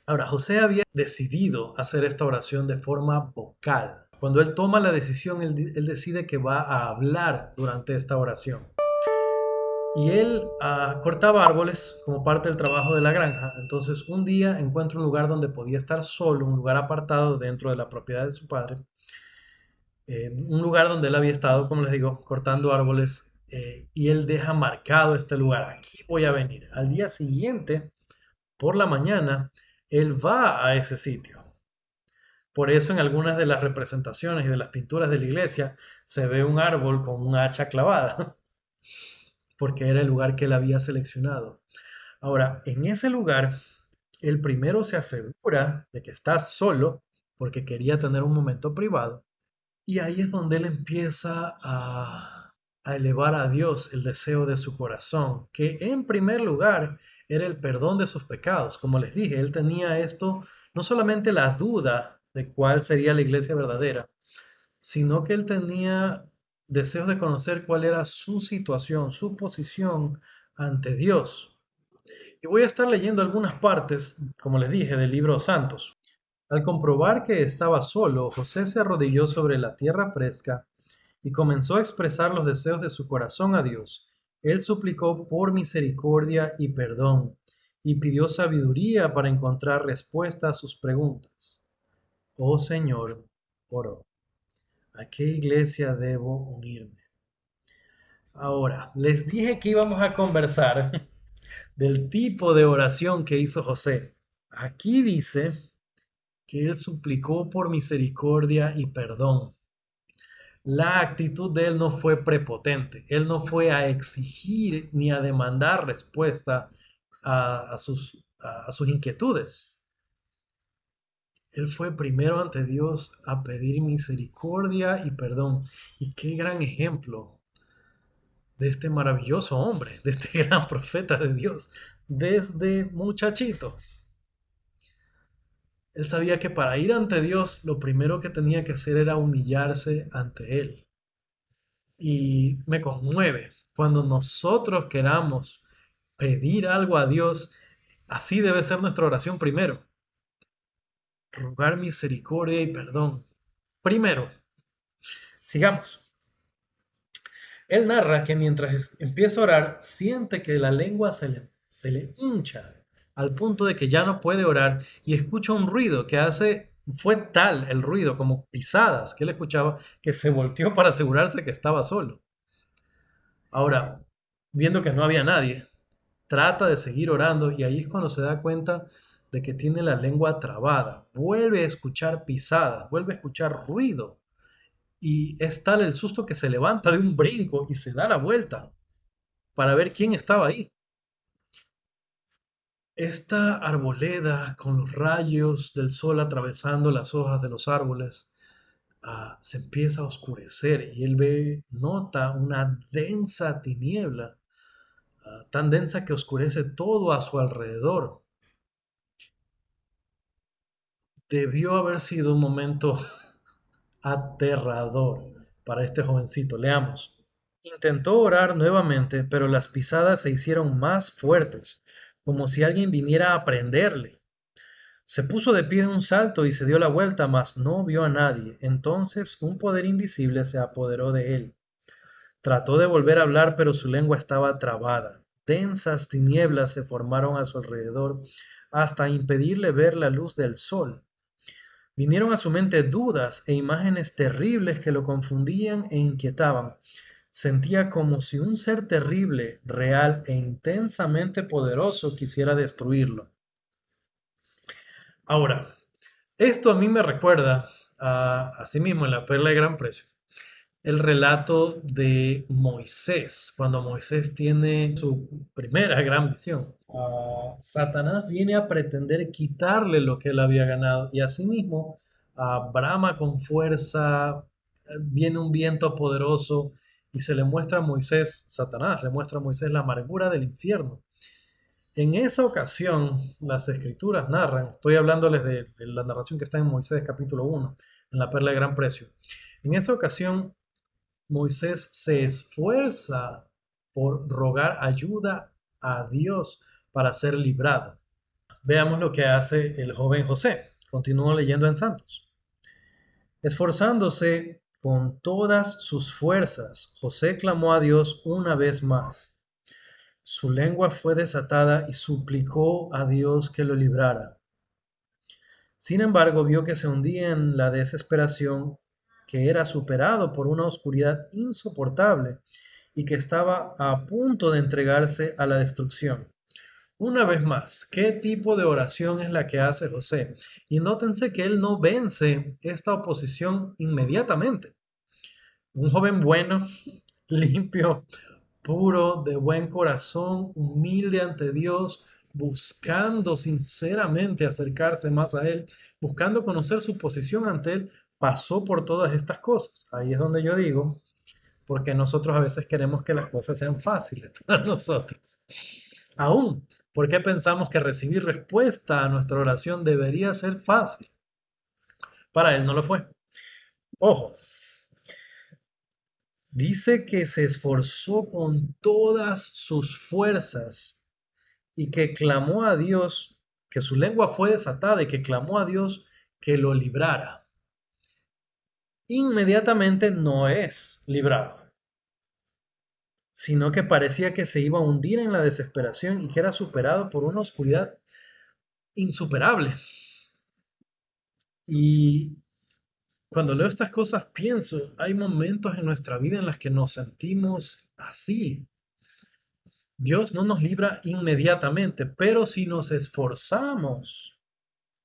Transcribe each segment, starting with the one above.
Ahora, José había decidido hacer esta oración de forma vocal. Cuando él toma la decisión, él decide que va a hablar durante esta oración. Y él cortaba árboles como parte del trabajo de la granja. Entonces un día encuentra un lugar donde podía estar solo, un lugar apartado dentro de la propiedad de su padre, un lugar donde él había estado, como les digo, cortando árboles, y él deja marcado este lugar. Aquí voy a venir. Al día siguiente, por la mañana, él va a ese sitio. Por eso en algunas de las representaciones y de las pinturas de la iglesia se ve un árbol con un hacha clavada, porque era el lugar que él había seleccionado. Ahora, en ese lugar, él primero se asegura de que está solo, porque quería tener un momento privado, y ahí es donde él empieza a elevar a Dios el deseo de su corazón, que en primer lugar era el perdón de sus pecados. Como les dije, él tenía esto, no solamente la duda de cuál sería la iglesia verdadera, sino que él tenía deseos de conocer cuál era su situación, su posición ante Dios. Y voy a estar leyendo algunas partes, como les dije, del libro Santos. Al comprobar que estaba solo, José se arrodilló sobre la tierra fresca y comenzó a expresar los deseos de su corazón a Dios. Él suplicó por misericordia y perdón y pidió sabiduría para encontrar respuesta a sus preguntas. Oh Señor, oró, ¿a qué iglesia debo unirme? Ahora, les dije que íbamos a conversar del tipo de oración que hizo José. Aquí dice que él suplicó por misericordia y perdón. La actitud de él no fue prepotente, él no fue a exigir ni a demandar respuesta a sus inquietudes. Él fue primero ante Dios a pedir misericordia y perdón. Y qué gran ejemplo de este maravilloso hombre, de este gran profeta de Dios, desde muchachito. Él sabía que para ir ante Dios lo primero que tenía que hacer era humillarse ante Él. Y me conmueve cuando nosotros queramos pedir algo a Dios, así debe ser nuestra oración primero. Rogar misericordia y perdón. Primero, sigamos. Él narra que mientras empieza a orar, siente que la lengua se le hincha al punto de que ya no puede orar y escucha un ruido que fue tal el ruido como pisadas que él escuchaba que se volteó para asegurarse que estaba solo. Ahora, viendo que no había nadie, trata de seguir orando y ahí es cuando se da cuenta de que tiene la lengua trabada. Vuelve a escuchar pisadas, vuelve a escuchar ruido y es tal el susto que se levanta de un brinco y se da la vuelta para ver quién estaba ahí. Esta arboleda con los rayos del sol atravesando las hojas de los árboles se empieza a oscurecer y él nota una densa tiniebla, tan densa que oscurece todo a su alrededor. Debió haber sido un momento aterrador para este jovencito. Leamos. Intentó orar nuevamente, pero las pisadas se hicieron más fuertes, como si alguien viniera a prenderle. Se puso de pie de un salto y se dio la vuelta, mas no vio a nadie. Entonces un poder invisible se apoderó de él. Trató de volver a hablar, pero su lengua estaba trabada. Densas tinieblas se formaron a su alrededor hasta impedirle ver la luz del sol. Vinieron a su mente dudas e imágenes terribles que lo confundían e inquietaban. Sentía como si un ser terrible, real e intensamente poderoso quisiera destruirlo. Ahora, esto a mí me recuerda a sí mismo en la Perla de Gran Precio, el relato de Moisés, cuando Moisés tiene su primera gran visión. Satanás viene a pretender quitarle lo que él había ganado y asimismo brama con fuerza, viene un viento poderoso y se le muestra a Moisés, Satanás le muestra a Moisés la amargura del infierno. En esa ocasión, las escrituras narran, estoy hablándoles de la narración que está en Moisés capítulo 1, en la Perla de Gran Precio. En esa ocasión, Moisés se esfuerza por rogar ayuda a Dios para ser librado. Veamos lo que hace el joven José. Continúo leyendo en Santos. Esforzándose con todas sus fuerzas, José clamó a Dios una vez más. Su lengua fue desatada y suplicó a Dios que lo librara. Sin embargo, vio que se hundía en la desesperación, que era superado por una oscuridad insoportable y que estaba a punto de entregarse a la destrucción. Una vez más, ¿qué tipo de oración es la que hace José? Y nótense que él no vence esta oposición inmediatamente. Un joven bueno, limpio, puro, de buen corazón, humilde ante Dios, buscando sinceramente acercarse más a Él, buscando conocer su posición ante Él, pasó por todas estas cosas. Ahí es donde yo digo, porque nosotros a veces queremos que las cosas sean fáciles para nosotros. Aún, ¿por qué pensamos que recibir respuesta a nuestra oración debería ser fácil? Para Él no lo fue. Ojo, dice que se esforzó con todas sus fuerzas y que clamó a Dios, que su lengua fue desatada y que clamó a Dios que lo librara. Inmediatamente no es librado, sino que parecía que se iba a hundir en la desesperación y que era superado por una oscuridad insuperable. Y cuando leo estas cosas pienso, hay momentos en nuestra vida en los que nos sentimos así. Dios no nos libra inmediatamente, pero si nos esforzamos,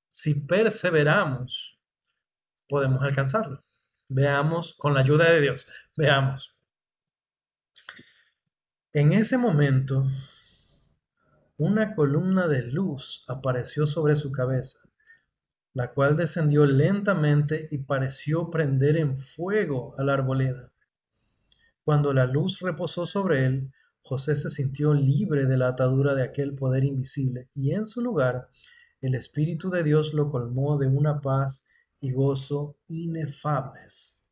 si perseveramos, podemos alcanzarlo. Veamos, con la ayuda de Dios, veamos. En ese momento, una columna de luz apareció sobre su cabeza, la cual descendió lentamente y pareció prender en fuego a la arboleda. Cuando la luz reposó sobre él, José se sintió libre de la atadura de aquel poder invisible, y en su lugar el Espíritu de Dios lo colmó de una paz y gozo inefables.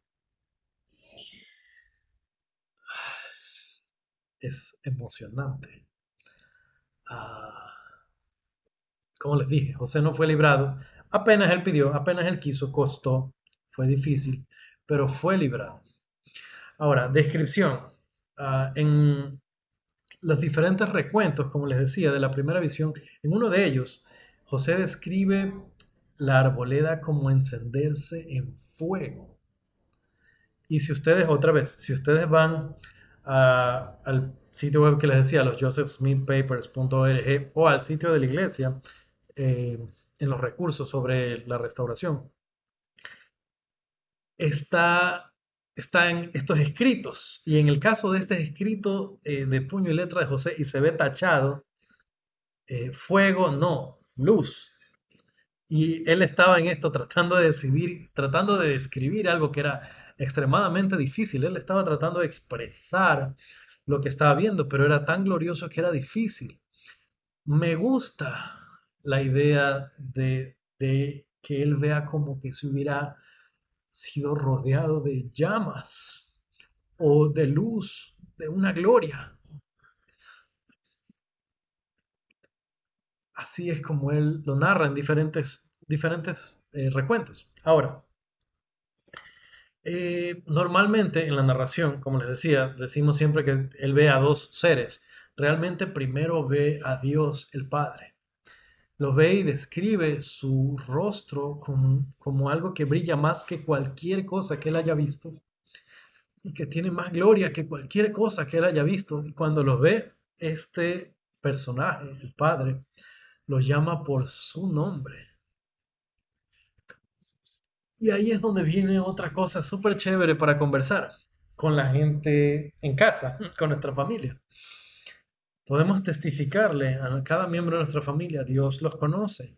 Es emocionante. Ah, como les dije, José no fue librado. Apenas él pidió, apenas él quiso, costó, fue difícil, pero fue librado. Ahora, descripción. En los diferentes recuentos, como les decía, de la primera visión, en uno de ellos, José describe la arboleda como encenderse en fuego. Y si ustedes, otra vez, si ustedes van al sitio web que les decía, los josephsmithpapers.org o al sitio de la iglesia, eh, en los recursos sobre la restauración, está, está en estos escritos. Y en el caso de este escrito de puño y letra de José, y se ve tachado, fuego no, luz. Y él estaba en esto tratando de decidir, tratando de describir algo que era extremadamente difícil. Él estaba tratando de expresar lo que estaba viendo, pero era tan glorioso que era difícil. Me gusta la idea de que él vea como que se hubiera sido rodeado de llamas o de luz, de una gloria. Así es como él lo narra en diferentes recuentos. Ahora, normalmente en la narración, como les decía, decimos siempre que él ve a dos seres. Realmente primero ve a Dios el Padre. Lo ve y describe su rostro como algo que brilla más que cualquier cosa que él haya visto y que tiene más gloria que cualquier cosa que él haya visto. Y cuando lo ve, este personaje, el Padre, lo llama por su nombre. Y ahí es donde viene otra cosa súper chévere para conversar con la gente en casa, con nuestra familia. Podemos testificarle a cada miembro de nuestra familia, Dios los conoce.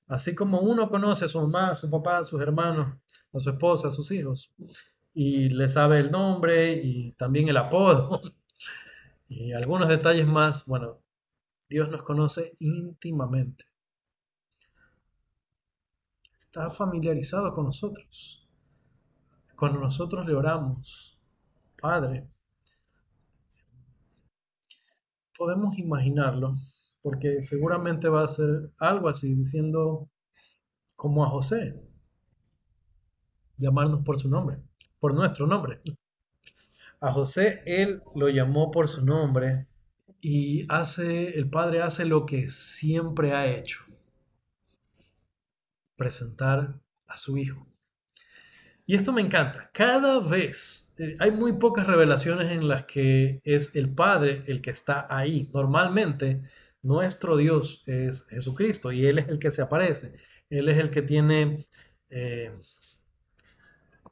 Así como uno conoce a su mamá, a su papá, a sus hermanos, a su esposa, a sus hijos, y le sabe el nombre y también el apodo y algunos detalles más, bueno, Dios nos conoce íntimamente. Está familiarizado con nosotros. Cuando nosotros le oramos, Padre, podemos imaginarlo. porque seguramente va a ser algo así, diciendo como a José, llamarnos por su nombre, por nuestro nombre. A José él lo llamó por su nombre y el padre hace lo que siempre ha hecho, presentar a su hijo. Y esto me encanta. Cada vez hay muy pocas revelaciones en las que es el Padre el que está ahí. Normalmente nuestro Dios es Jesucristo y Él es el que se aparece. Él es el que tiene eh,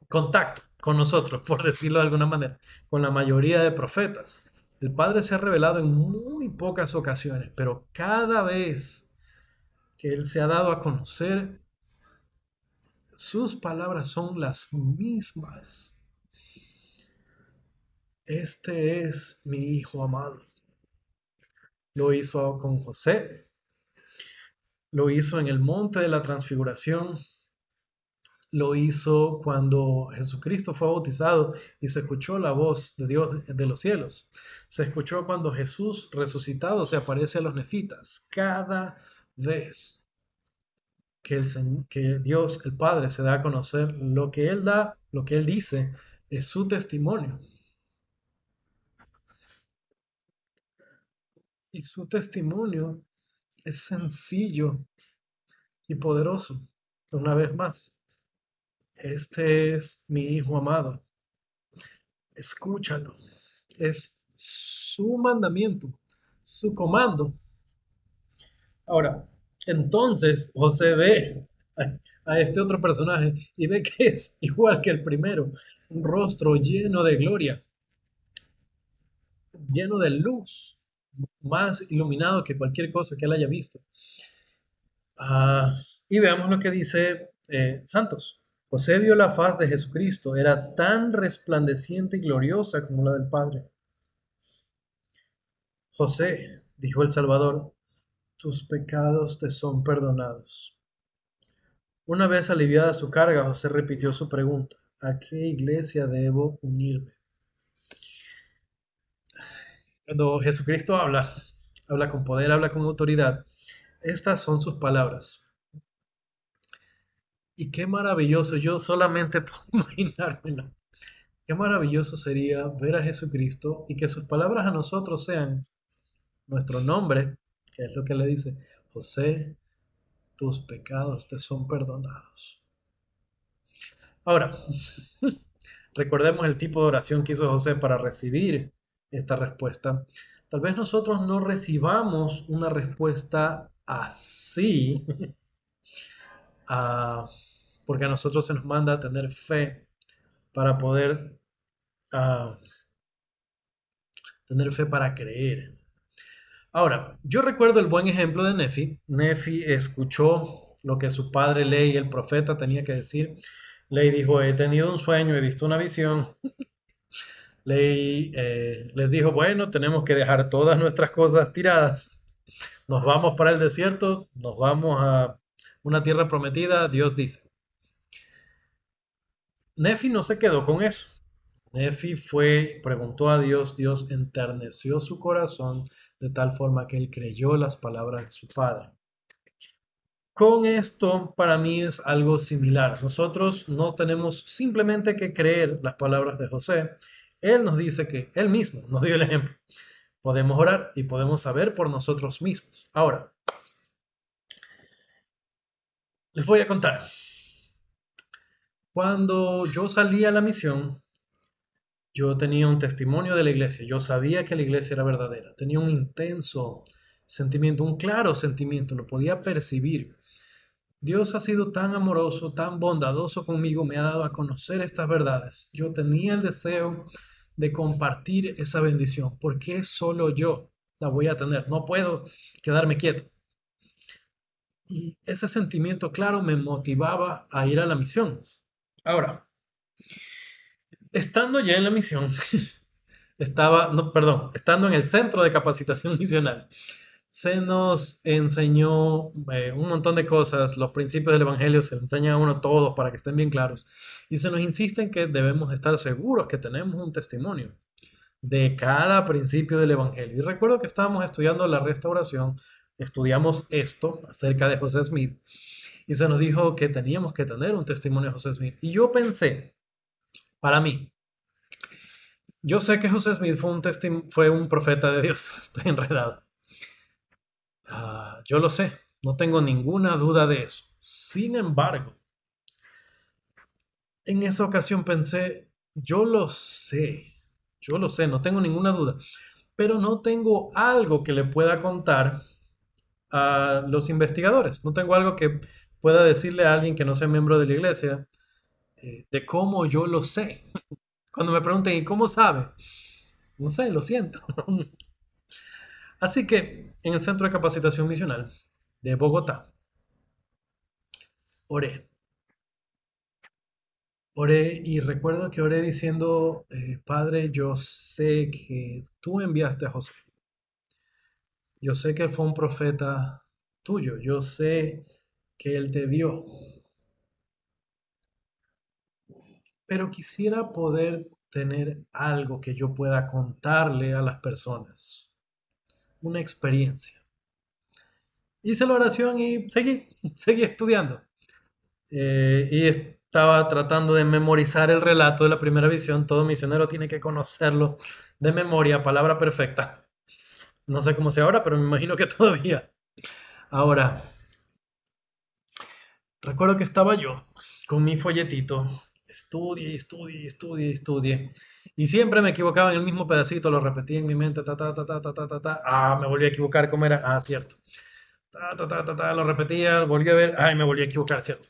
contacto con nosotros, por decirlo de alguna manera, con la mayoría de profetas. El Padre se ha revelado en muy pocas ocasiones, pero cada vez que Él se ha dado a conocer, sus palabras son las mismas. Este es mi hijo amado. Lo hizo con José, lo hizo en el monte de la transfiguración, lo hizo cuando Jesucristo fue bautizado y se escuchó la voz de Dios de los cielos. Se escuchó cuando Jesús resucitado se aparece a los nefitas. Cada vez que Dios, el Padre, se da a conocer, lo que Él da, lo que Él dice, es su testimonio. Y su testimonio es sencillo y poderoso. Una vez más, este es mi hijo amado, escúchalo. Es su mandamiento, su comando. Ahora, entonces José ve a este otro personaje y ve que es igual que el primero, un rostro lleno de gloria, lleno de luz, más iluminado que cualquier cosa que él haya visto. Ah, y veamos lo que dice Santos. José vio la faz de Jesucristo, era tan resplandeciente y gloriosa como la del Padre. José, dijo el Salvador, tus pecados te son perdonados. Una vez aliviada su carga, José repitió su pregunta, ¿a qué iglesia debo unirme? Cuando Jesucristo habla con poder, habla con autoridad, estas son sus palabras. Y qué maravilloso, yo solamente puedo imaginármelo. Qué maravilloso sería ver a Jesucristo y que sus palabras a nosotros sean nuestro nombre, que es lo que le dice, José, tus pecados te son perdonados. Ahora, recordemos el tipo de oración que hizo José para recibir esta respuesta. Tal vez nosotros no recibamos una respuesta así, ah, porque a nosotros se nos manda a tener fe para poder ah, tener fe para creer. Ahora, yo recuerdo el buen ejemplo de Nefi. Nefi escuchó lo que su padre Ley, el profeta, tenía que decir. Ley dijo, he tenido un sueño, he visto una visión. Ley les dijo, bueno, tenemos que dejar todas nuestras cosas tiradas. Nos vamos para el desierto, nos vamos a una tierra prometida, Dios dice. Nefi no se quedó con eso. Nefi preguntó a Dios, Dios enterneció su corazón de tal forma que él creyó las palabras de su padre. Con esto, para mí es algo similar. Nosotros no tenemos simplemente que creer las palabras de José. Él nos dice que él mismo nos dio el ejemplo. Podemos orar y podemos saber por nosotros mismos. Ahora, les voy a contar. Cuando yo salí a la misión, yo tenía un testimonio de la iglesia. Yo sabía que la iglesia era verdadera. Tenía un intenso sentimiento, un claro sentimiento. Lo podía percibir. Dios ha sido tan amoroso, tan bondadoso conmigo, me ha dado a conocer estas verdades. Yo tenía el deseo de compartir esa bendición. ¿Por qué solo yo la voy a tener? No puedo quedarme quieto. Y ese sentimiento, claro, me motivaba a ir a la misión. Ahora, estando ya en la misión, estando en el centro de capacitación misional, se nos enseñó un montón de cosas, los principios del Evangelio se le enseñan a uno todos para que estén bien claros, y se nos insiste en que debemos estar seguros que tenemos un testimonio de cada principio del Evangelio. Y recuerdo que estábamos estudiando la restauración estudiamos esto acerca de José Smith y se nos dijo que teníamos que tener un testimonio de José Smith. Y yo pensé, para mí, yo sé que José Smith fue un profeta de Dios. Estoy enredado. Yo lo sé, no tengo ninguna duda de eso. Sin embargo, en esa ocasión pensé, yo lo sé, no tengo ninguna duda, pero no tengo algo que le pueda contar a los investigadores. No tengo algo que pueda decirle a alguien que no sea miembro de la iglesia de cómo yo lo sé. Cuando me pregunten, ¿y cómo sabe? No sé, lo siento. Así que en el Centro de Capacitación Misional de Bogotá, oré. Oré y recuerdo que oré diciendo, Padre, yo sé que tú enviaste a José. Yo sé que él fue un profeta tuyo. Yo sé que él te vio. Pero quisiera poder tener algo que yo pueda contarle a las personas. Una experiencia. Hice la oración y seguí estudiando. Y estaba tratando de memorizar el relato de la primera visión. Todo misionero tiene que conocerlo de memoria, palabra perfecta. No sé cómo sea ahora, pero me imagino que todavía. Ahora, recuerdo que estaba yo con mi folletito, estudie. Y siempre me equivocaba en el mismo pedacito, lo repetía en mi mente, ta. Me volví a equivocar, ¿cómo era? Cierto. Lo repetía, volví a ver, me volví a equivocar, cierto.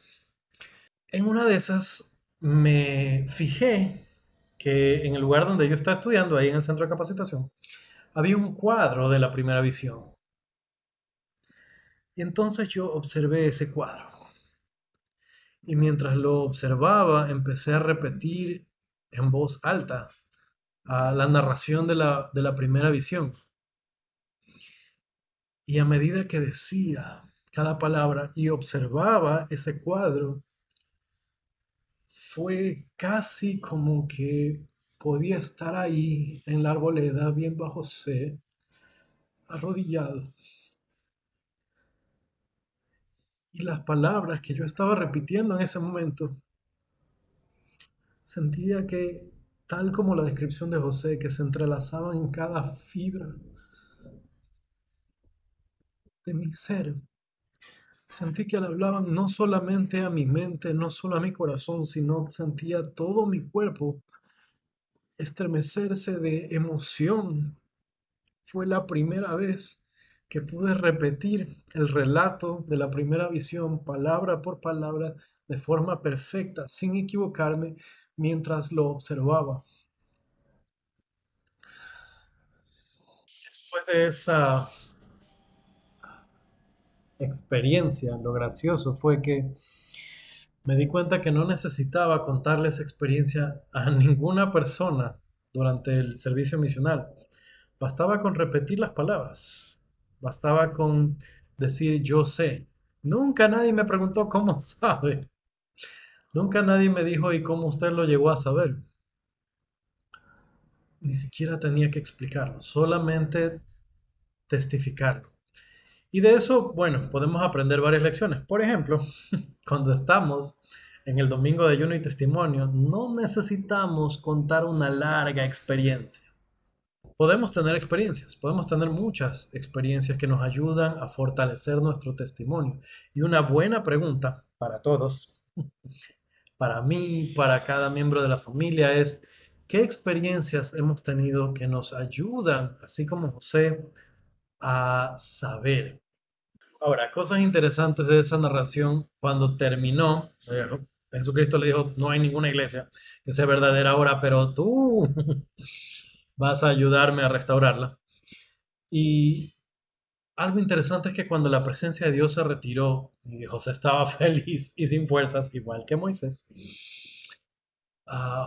En una de esas me fijé que en el lugar donde yo estaba estudiando, ahí en el centro de capacitación, había un cuadro de la primera visión. Y entonces yo observé ese cuadro. Y mientras lo observaba, empecé a repetir en voz alta la narración de la primera visión. Y a medida que decía cada palabra y observaba ese cuadro, fue casi como que podía estar ahí en la arboleda viendo a José arrodillado. Y las palabras que yo estaba repitiendo en ese momento, sentía que, tal como la descripción de José, que se entrelazaban en cada fibra de mi ser. Sentí que le hablaban no solamente a mi mente, no solo a mi corazón, sino que sentía todo mi cuerpo estremecerse de emoción. Fue la primera vez que pude repetir el relato de la primera visión, palabra por palabra, de forma perfecta, sin equivocarme, mientras lo observaba. Después de esa experiencia, lo gracioso fue que me di cuenta que no necesitaba contarle esa experiencia a ninguna persona durante el servicio misional. Bastaba con repetir las palabras. Bastaba con decir yo sé. Nunca nadie me preguntó cómo sabe. Nunca nadie me dijo y cómo usted lo llegó a saber. Ni siquiera tenía que explicarlo, solamente testificarlo. Y de eso, bueno, podemos aprender varias lecciones. Por ejemplo, cuando estamos en el domingo de ayuno y testimonio, no necesitamos contar una larga experiencia. Podemos tener experiencias, podemos tener muchas experiencias que nos ayudan a fortalecer nuestro testimonio. Y una buena pregunta para todos, para mí, para cada miembro de la familia, es ¿qué experiencias hemos tenido que nos ayudan, así como José, a saber? Ahora, cosas interesantes de esa narración, cuando terminó, Jesucristo le dijo, no hay ninguna iglesia que sea verdadera ahora, pero tú vas a ayudarme a restaurarla. Y algo interesante es que cuando la presencia de Dios se retiró y José estaba feliz y sin fuerzas, igual que Moisés,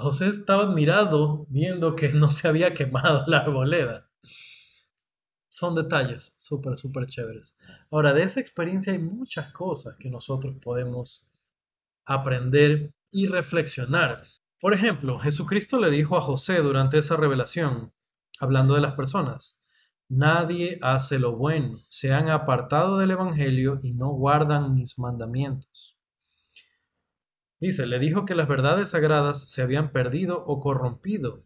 José estaba admirado viendo que no se había quemado la arboleda. Son detalles súper chéveres. Ahora, de esa experiencia hay muchas cosas que nosotros podemos aprender y reflexionar. Por ejemplo, Jesucristo le dijo a José durante esa revelación, hablando de las personas, Nadie hace lo bueno, se han apartado del Evangelio y no guardan mis mandamientos. Dice, le dijo que las verdades sagradas se habían perdido o corrompido,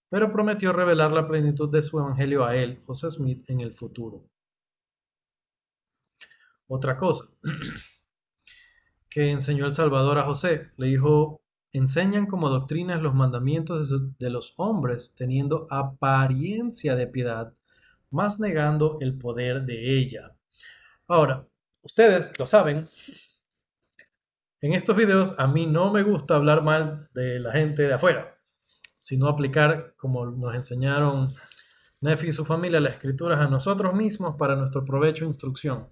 pero prometió revelar la plenitud de su Evangelio a él, José Smith, en el futuro. Otra cosa que enseñó el Salvador a José, le dijo, enseñan como doctrinas los mandamientos de los hombres, teniendo apariencia de piedad, mas negando el poder de ella. Ahora, ustedes lo saben, en estos videos a mí no me gusta hablar mal de la gente de afuera, sino aplicar, como nos enseñaron Nefi y su familia, las escrituras a nosotros mismos para nuestro provecho e instrucción.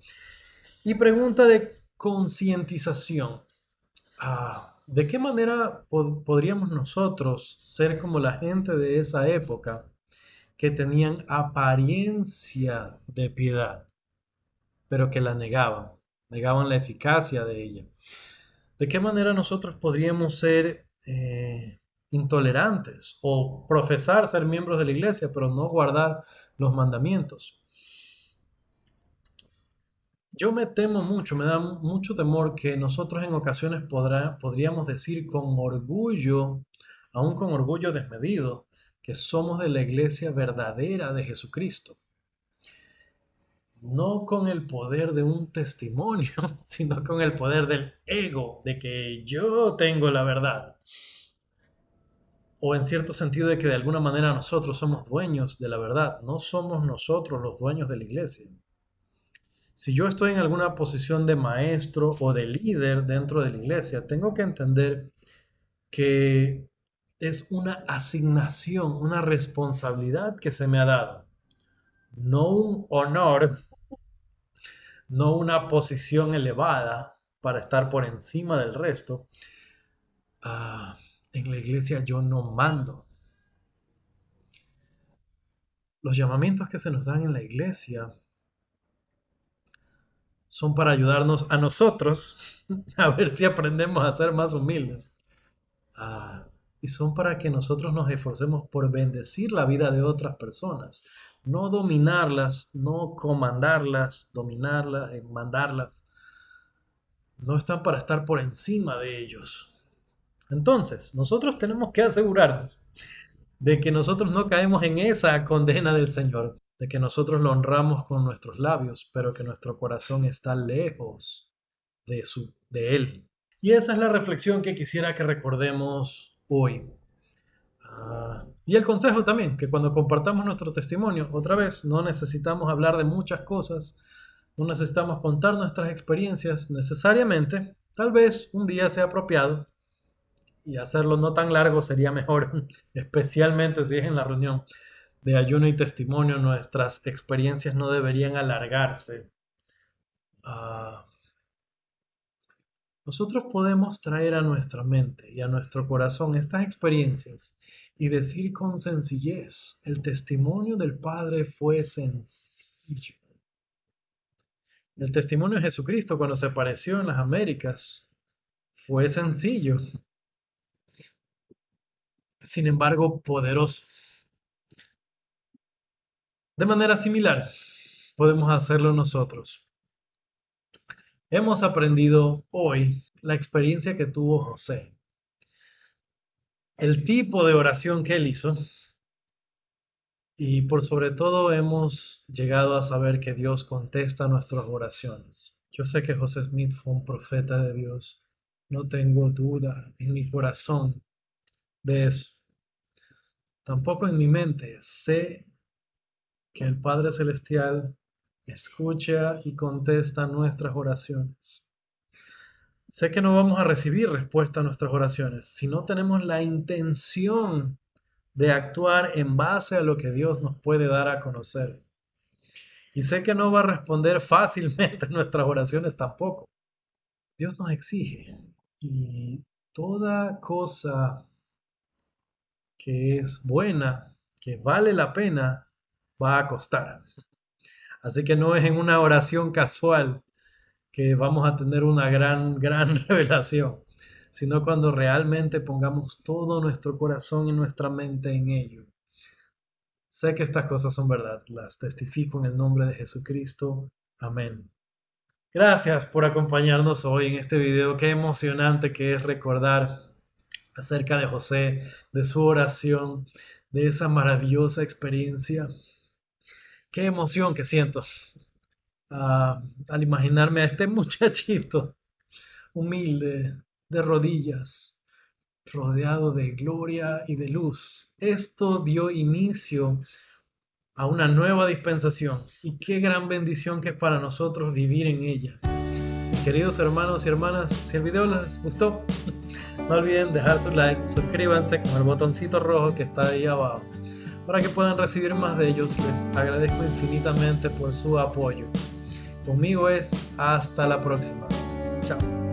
Y pregunta de concientización. ¿De qué manera podríamos nosotros ser como la gente de esa época que tenían apariencia de piedad, pero que la negaban la eficacia de ella? ¿De qué manera nosotros podríamos ser intolerantes o profesar ser miembros de la iglesia, pero no guardar los mandamientos? Yo me temo mucho, me da mucho temor que nosotros en ocasiones podríamos decir con orgullo, aún con orgullo desmedido, que somos de la iglesia verdadera de Jesucristo. No con el poder de un testimonio, sino con el poder del ego, de que yo tengo la verdad. O en cierto sentido de que de alguna manera nosotros somos dueños de la verdad. No somos nosotros los dueños de la iglesia. Si yo estoy en alguna posición de maestro o de líder dentro de la iglesia, tengo que entender que es una asignación, una responsabilidad que se me ha dado. No un honor, no una posición elevada para estar por encima del resto. En la iglesia yo no mando. Los llamamientos que se nos dan en la iglesia son para ayudarnos a nosotros a ver si aprendemos a ser más humildes. Y son para que nosotros nos esforcemos por bendecir la vida de otras personas, no dominarlas, no comandarlas, dominarlas, mandarlas. No están para estar por encima de ellos. Entonces, nosotros tenemos que asegurarnos de que nosotros no caemos en esa condena del Señor, de que nosotros lo honramos con nuestros labios, pero que nuestro corazón está lejos de Él. Y esa es la reflexión que quisiera que recordemos hoy. Y el consejo también, que cuando compartamos nuestro testimonio, otra vez, no necesitamos hablar de muchas cosas, no necesitamos contar nuestras experiencias necesariamente, tal vez un día sea apropiado y hacerlo no tan largo sería mejor, especialmente si es en la reunión de ayuno y testimonio, nuestras experiencias no deberían alargarse. Nosotros podemos traer a nuestra mente y a nuestro corazón estas experiencias y decir con sencillez, el testimonio del Padre fue sencillo. El testimonio de Jesucristo cuando se apareció en las Américas fue sencillo, sin embargo poderoso. De manera similar, podemos hacerlo nosotros. Hemos aprendido hoy la experiencia que tuvo José, el tipo de oración que él hizo y por sobre todo hemos llegado a saber que Dios contesta nuestras oraciones. Yo sé que José Smith fue un profeta de Dios, no tengo duda en mi corazón de eso. Tampoco en mi mente, sé que el Padre Celestial escucha y contesta nuestras oraciones. Sé que no vamos a recibir respuesta a nuestras oraciones si no tenemos la intención de actuar en base a lo que Dios nos puede dar a conocer. Y sé que no va a responder fácilmente nuestras oraciones tampoco. Dios nos exige y toda cosa que es buena, que vale la pena, va a costar. Así que no es en una oración casual que vamos a tener una gran revelación, sino cuando realmente pongamos todo nuestro corazón y nuestra mente en ello. Sé que estas cosas son verdad, las testifico en el nombre de Jesucristo. Amén. Gracias por acompañarnos hoy en este video. Qué emocionante que es recordar acerca de José, de su oración, de esa maravillosa experiencia. Qué emoción que siento al imaginarme a este muchachito humilde, de rodillas, rodeado de gloria y de luz. Esto dio inicio a una nueva dispensación y qué gran bendición que es para nosotros vivir en ella. Queridos hermanos y hermanas, si el video les gustó, no olviden dejar su like, suscríbanse con el botoncito rojo que está ahí abajo. Para que puedan recibir más de ellos, les agradezco infinitamente por su apoyo. Conmigo es hasta la próxima. Chao.